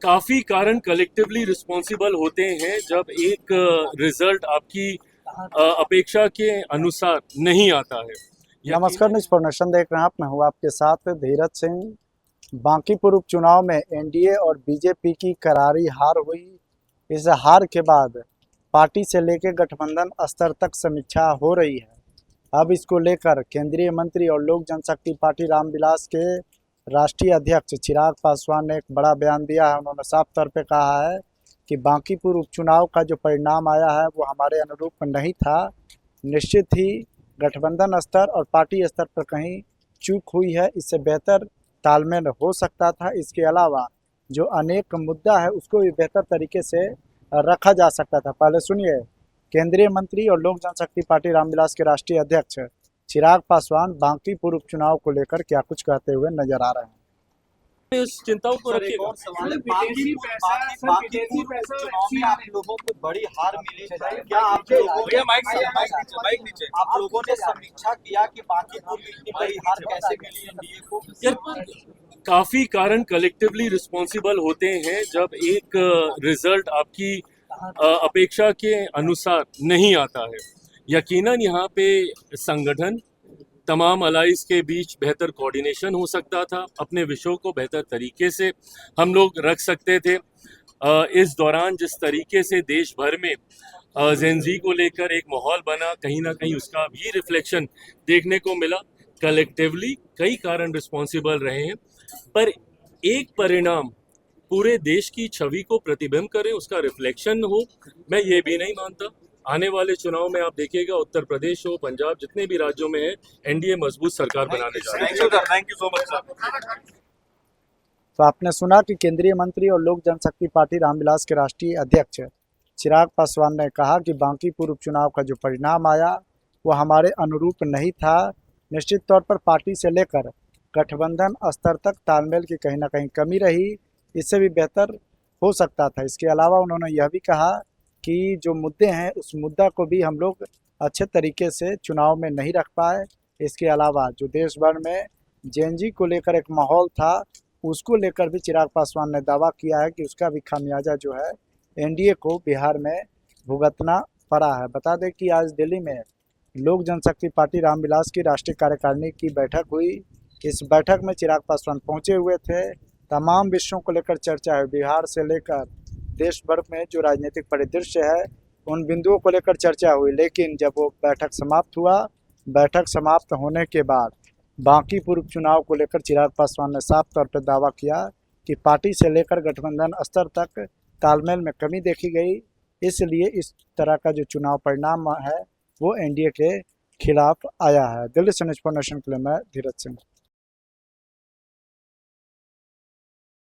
काफी कारण collectively responsible होते हैं जब एक रिजल्ट आपकी अपेक्षा के अनुसार नहीं आता है। नमस्कार, न्यूज फॉर नेशन देख रहे हैं आप। मैं हूं आपके साथ धीरज सिंह। बांकीपुर उपचुनाव में एनडीए और बीजेपी की करारी हार हुई। इस हार के बाद पार्टी से लेकर गठबंधन स्तर तक समीक्षा हो रही है। अब इसको लेकर केंद्रीय मंत्री और लोक जनशक्ति पार्टी रामविलास के राष्ट्रीय अध्यक्ष चिराग पासवान ने एक बड़ा बयान दिया है। उन्होंने साफ तौर पे कहा है कि बांकीपुर उपचुनाव का जो परिणाम आया है वो हमारे अनुरूप नहीं था। निश्चित ही गठबंधन स्तर और पार्टी स्तर पर कहीं चूक हुई है, इससे बेहतर तालमेल हो सकता था। इसके अलावा जो अनेक मुद्दा है उसको भी बेहतर तरीके से रखा जा सकता था। पहले सुनिए केंद्रीय मंत्री और लोक जनशक्ति पार्टी रामविलास के राष्ट्रीय अध्यक्ष चिराग पासवान बांकीपुर उपचुनाव को लेकर क्या कुछ कहते हुए नजर आ रहे हैं। इस चिंताओं को रखिएगा। चुनाव में आप लोगों को बड़ी हार मिली है। क्या आप लोगों ने समीक्षा किया कि बांकीपुर में इतनी बड़ी हार कैसे मिली एनडीए को? काफी कारण कलेक्टिवली रिस्पॉन्सिबल होते हैं जब एक रिजल्ट आपकी अपेक्षा के अनुसार नहीं आता है। यकीनन यहाँ पे संगठन तमाम अलाइज के बीच बेहतर कोऑर्डिनेशन हो सकता था, अपने विषयों को बेहतर तरीके से हम लोग रख सकते थे। इस दौरान जिस तरीके से देश भर में जेनजी को लेकर एक माहौल बना, कहीं ना कहीं उसका भी रिफ्लेक्शन देखने को मिला। कलेक्टिवली कई कारण रिस्पॉन्सिबल रहे हैं, पर एक परिणाम पूरे देश की छवि को प्रतिबिंब करे, उसका रिफ्लेक्शन हो, मैं ये भी नहीं मानता। आने वाले चुनाव में आप देखिएगा उत्तर प्रदेश हो, पंजाब, जितने भी राज्यों में है, एनडीए मजबूत सरकार बनाने जा रही है। Thank you so much sir. तो आपने सुना कि केंद्रीय मंत्री और लोक जनशक्ति पार्टी रामविलास के राष्ट्रीय अध्यक्ष चिराग पासवान ने कहा कि बांकीपुर उपचुनाव का जो परिणाम आया वो हमारे अनुरूप नहीं था। निश्चित तौर पर पार्टी से लेकर गठबंधन स्तर तक तालमेल की कहीं ना कहीं कमी रही, इससे भी बेहतर हो सकता था। इसके अलावा उन्होंने यह भी कहा कि जो मुद्दे हैं उस मुद्दा को भी हम लोग अच्छे तरीके से चुनाव में नहीं रख पाए। इसके अलावा जो देश भर में जेएनजी को लेकर एक माहौल था उसको लेकर भी चिराग पासवान ने दावा किया है कि उसका भी खामियाजा जो है एनडीए को बिहार में भुगतना पड़ा है। बता दें कि आज दिल्ली में लोक जनशक्ति पार्टी रामविलास की राष्ट्रीय कार्यकारिणी की बैठक हुई। इस बैठक में चिराग पासवान पहुंचे हुए थे। तमाम विषयों को लेकर चर्चा है, बिहार से लेकर देश भर में जो राजनीतिक परिदृश्य है उन बिंदुओं को लेकर चर्चा हुई। लेकिन जब वो बैठक समाप्त हुआ, बैठक समाप्त होने के बाद बांकीपुर उपचुनाव को लेकर चिराग पासवान ने साफ तौर पर दावा किया कि पार्टी से लेकर गठबंधन स्तर तक तालमेल में कमी देखी गई, इसलिए इस तरह का जो चुनाव परिणाम है वो एनडीए के खिलाफ आया है। दिल्ली से न्यूज़ फॉर नेशन के लिए मैं धीरज सिंह।